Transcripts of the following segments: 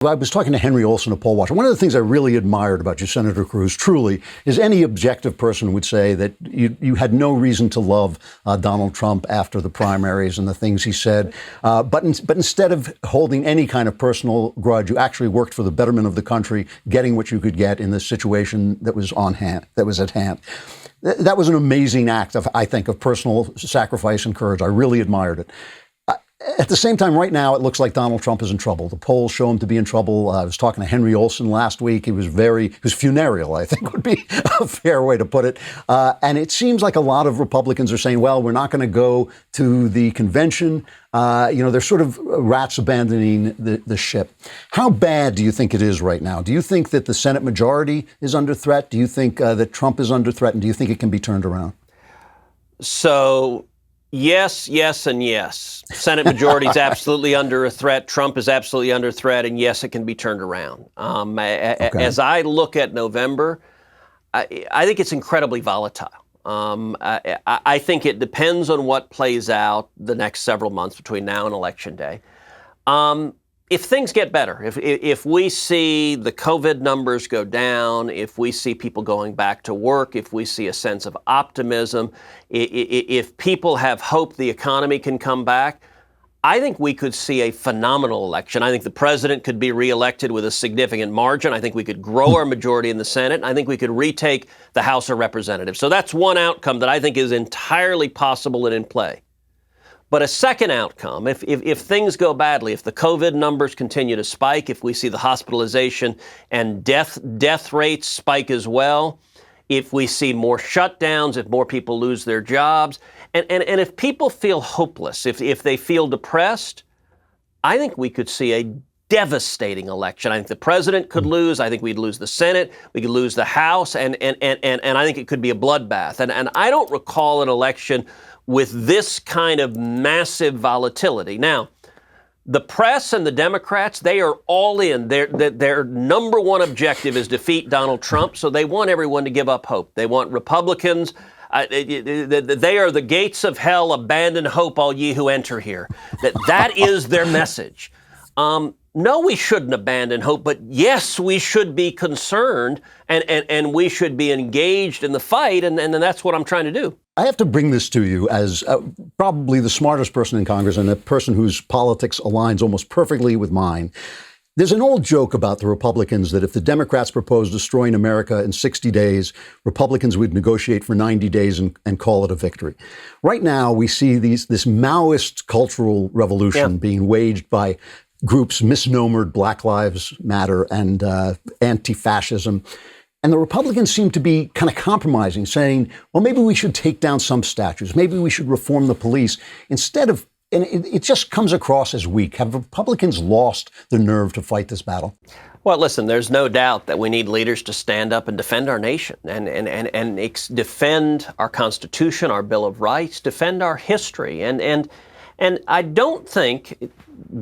I was talking to Henry Olsen, a poll watcher. One of the things I really admired about you, Senator Cruz, truly, is any objective person would say that you had no reason to love Donald Trump after the primaries and the things he said. But instead of holding any kind of personal grudge, you actually worked for the betterment of the country, getting what you could get in the situation that was at hand. That was an amazing act I think, of personal sacrifice and courage. I really admired it. At the same time, right now, it looks like Donald Trump is in trouble. The polls show him to be in trouble. I was talking to Henry Olsen last week. He was funereal, I think would be a fair way to put it. And it seems like a lot of Republicans are saying, well, we're not going to go to the convention. They're sort of rats abandoning the ship. How bad do you think it is right now? Do you think that the Senate majority is under threat? Do you think that Trump is under threat? And do you think it can be turned around? So, yes, and yes. Senate majority is absolutely under a threat. Trump is absolutely under threat. And yes, it can be turned around. Okay. As I look at November, I think it's incredibly volatile. I think it depends on what plays out the next several months between now and Election Day. If things get better, if we see the COVID numbers go down, if we see people going back to work, if we see a sense of optimism, if people have hope the economy can come back, I think we could see a phenomenal election. I think the president could be reelected with a significant margin. I think we could grow our majority in the Senate. I think we could retake the House of Representatives. So that's one outcome that I think is entirely possible and in play. But a second outcome, if things go badly, if the COVID numbers continue to spike, if we see the hospitalization and death rates spike as well, if we see more shutdowns, if more people lose their jobs, and if people feel hopeless, if they feel depressed, I think we could see a devastating election. I think the president could lose. I think we'd lose the Senate. We could lose the House, and I think it could be a bloodbath. And I don't recall an election with this kind of massive volatility. Now, the press and the Democrats, they are all in. Their number one objective is defeat Donald Trump, so they want everyone to give up hope. They want Republicans. They are the gates of hell, abandon hope, all ye who enter here. That is their message. No, we shouldn't abandon hope, but yes, we should be concerned and we should be engaged in the fight, and that's what I'm trying to do. I have to bring this to you as probably the smartest person in Congress and a person whose politics aligns almost perfectly with mine. There's an old joke about the Republicans that if the Democrats proposed destroying America in 60 days, Republicans would negotiate for 90 days and call it a victory. Right now, we see this Maoist cultural revolution being waged by groups misnomered Black Lives Matter and anti-fascism. And the Republicans seem to be kind of compromising, saying, well, maybe we should take down some statues. Maybe we should reform the police instead of, and it just comes across as weak. Have Republicans lost the nerve to fight this battle? Well, listen, there's no doubt that we need leaders to stand up and defend our nation and defend our Constitution, our Bill of Rights, defend our history. And I don't think,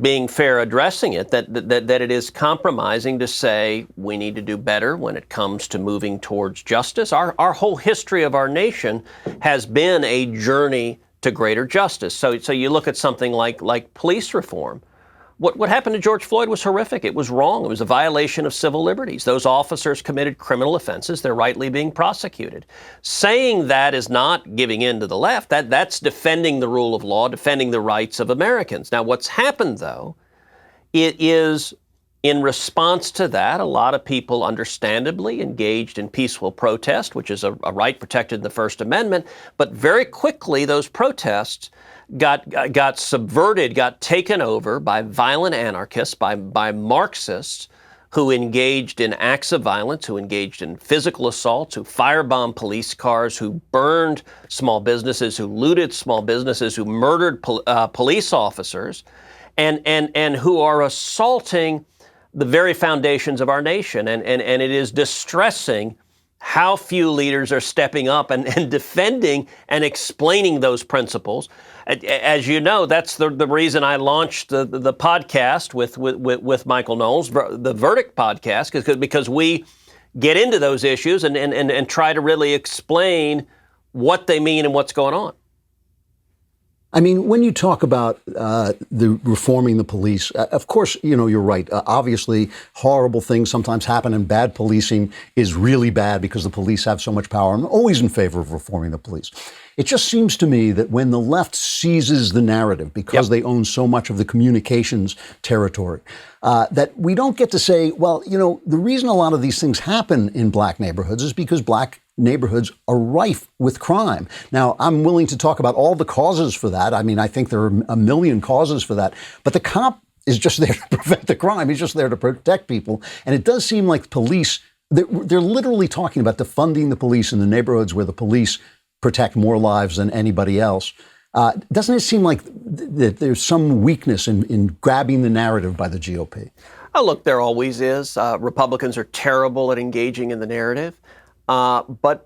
being fair addressing it, that it is compromising to say we need to do better when it comes to moving towards justice. Our whole history of our nation has been a journey to greater justice. So you look at something like police reform. What happened to George Floyd was horrific. It was wrong. It was a violation of civil liberties. Those officers committed criminal offenses. They're rightly being prosecuted. Saying that is not giving in to the left. That's defending the rule of law, defending the rights of Americans. Now, what's happened, though, it is in response to that, a lot of people understandably engaged in peaceful protest, which is a right protected in the First Amendment. But very quickly, those protests got subverted, got taken over by violent anarchists, by Marxists who engaged in acts of violence, who engaged in physical assaults, who firebombed police cars, who burned small businesses, who looted small businesses, who murdered police officers, and who are assaulting the very foundations of our nation. And it is distressing how few leaders are stepping up and defending and explaining those principles. As you know, that's the reason I launched the podcast with Michael Knowles, the Verdict podcast, because we get into those issues and try to really explain what they mean and what's going on. I mean, when you talk about the reforming the police, of course, you're right. Obviously, horrible things sometimes happen, and bad policing is really bad because the police have so much power. I'm always in favor of reforming the police. It just seems to me that when the left seizes the narrative because they own so much of the communications territory, that we don't get to say, well, the reason a lot of these things happen in black neighborhoods is because black neighborhoods are rife with crime. Now, I'm willing to talk about all the causes for that. I mean, I think there are a million causes for that. But the cop is just there to prevent the crime. He's just there to protect people. And it does seem like police, they're literally talking about defunding the police in the neighborhoods where the police protect more lives than anybody else. Doesn't it seem like that there's some weakness in grabbing the narrative by the GOP? Oh, look, there always is. Republicans are terrible at engaging in the narrative. But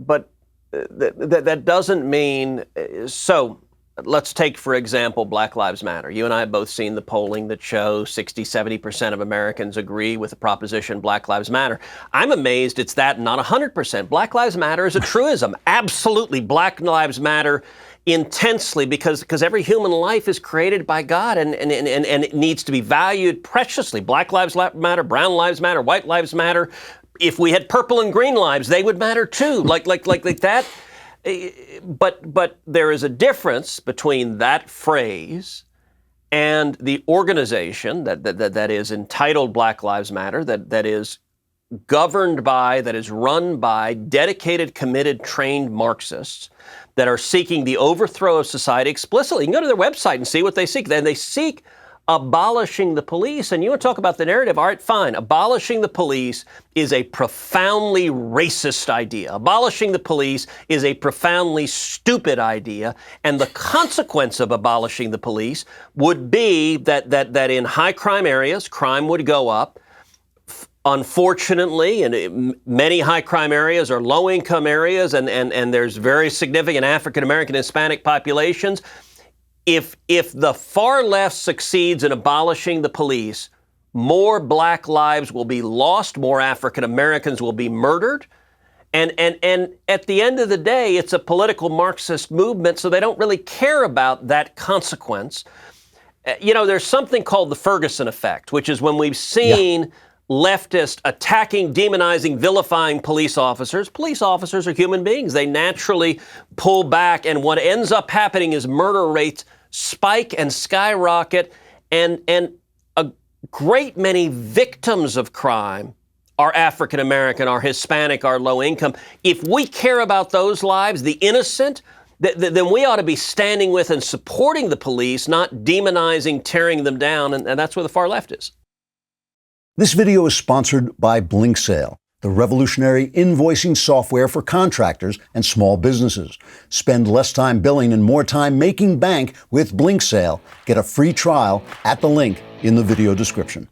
that doesn't mean, so let's take, for example, Black Lives Matter. You and I have both seen the polling that shows 60-70% of Americans agree with the proposition Black Lives Matter. I'm amazed it's that, not 100%. Black Lives Matter is a truism. Absolutely, Black Lives Matter intensely because every human life is created by God and it needs to be valued preciously. Black Lives Matter, Brown Lives Matter, White Lives Matter. If we had purple and green lives, they would matter too, like that. But there is a difference between that phrase and the organization that is entitled Black Lives Matter, that is governed by, that is run by dedicated, committed, trained Marxists that are seeking the overthrow of society explicitly. You can go to their website and see what they seek. And they seek abolishing the police. And you want to talk about the narrative? All right, fine. Abolishing the police is a profoundly racist idea. Abolishing the police is a profoundly stupid idea. And the consequence of abolishing the police would be that in high crime areas, crime would go up. Unfortunately, and many high crime areas are low income areas, and there's very significant African American Hispanic populations. If the far left succeeds in abolishing the police, more black lives will be lost, more African Americans will be murdered. And at the end of the day, it's a political Marxist movement, so they don't really care about that consequence. There's something called the Ferguson effect, which is when we've seen leftists attacking, demonizing, vilifying police officers. Police officers are human beings. They naturally pull back, and what ends up happening is murder rates spike and skyrocket, and a great many victims of crime are African American, are Hispanic, are low income. If we care about those lives, the innocent, then we ought to be standing with and supporting the police, not demonizing, tearing them down, and that's where the far left is. This video is sponsored by BlinkSale, the revolutionary invoicing software for contractors and small businesses. Spend less time billing and more time making bank with BlinkSale. Get a free trial at the link in the video description.